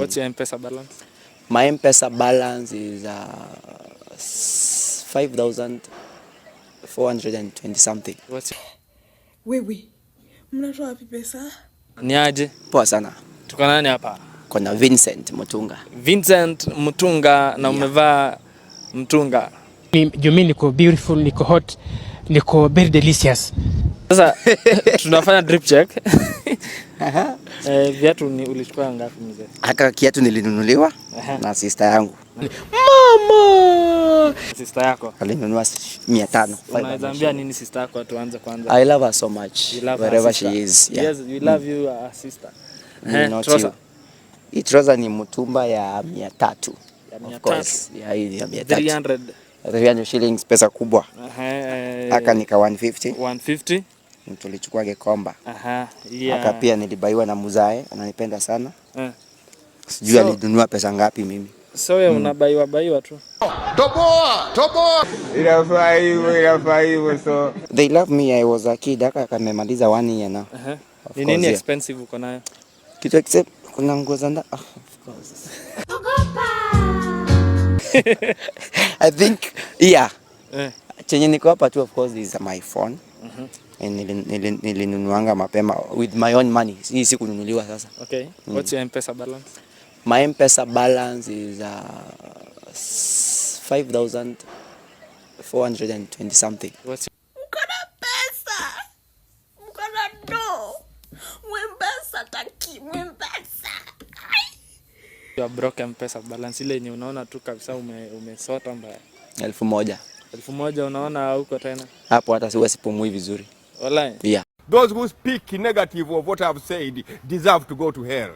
What's your M-Pesa balance? My M-Pesa balance is 5,420 something. What's Wewe, mnatoa wapi pesa? Ni aje? Poa sana. Tuko nani hapa? Kuna Vincent Mutunga. Vincent Mutunga na umevaa mtunga. Mimi niko beautiful, niko hot, niko very delicious. Sasa tunafanya drip check. Viatu ulichukua ngapi mzee? Haka kiatu nilinunuliwa na sister yangu. Mama! Sister yako Alinunua 500. Unaweza ambia nini sister yako tuanze kwanza? I love her so much wherever she is. Yeah. Yes, we love you sister. Trouser. Hii trouser ni mtumba ya 300. Of course. Yeah, hii ya 300. 300 shillings, pesa kubwa. Haka nika 150. 150. Tulichukua Gekomba. Yeah. Haka pia nilibaiwa na Muzae, ananipenda sana. Sijui alinunua pesa ngapi mimi. So wewe unabaiwa tu. Toboa. Inafaa hivyo so. They love me, I was a kid. Haka kamemaliza 1 year now. Ni nini expensive uko nayo? Kitu except kuna nguo za ndani. Of course. I think chenye niko hapa tu of course is my phone. Nilinunuanga mapema with my own money. Hii si kununuliwa sasa. Okay. What's your M-Pesa balance? My M-Pesa balance is 5,420 something. Mkona pesa. Mkona do. Mwembesa taki, mwembesa. Your broke M-Pesa balance ile yenye unaona tu kabisa umesota mbaya. 1,000. 1,000 unaona huko tena. Hapo hata siwezi pumui vizuri. Wallahi. Yeah. Those who speak negative of what I've said deserve to go to hell.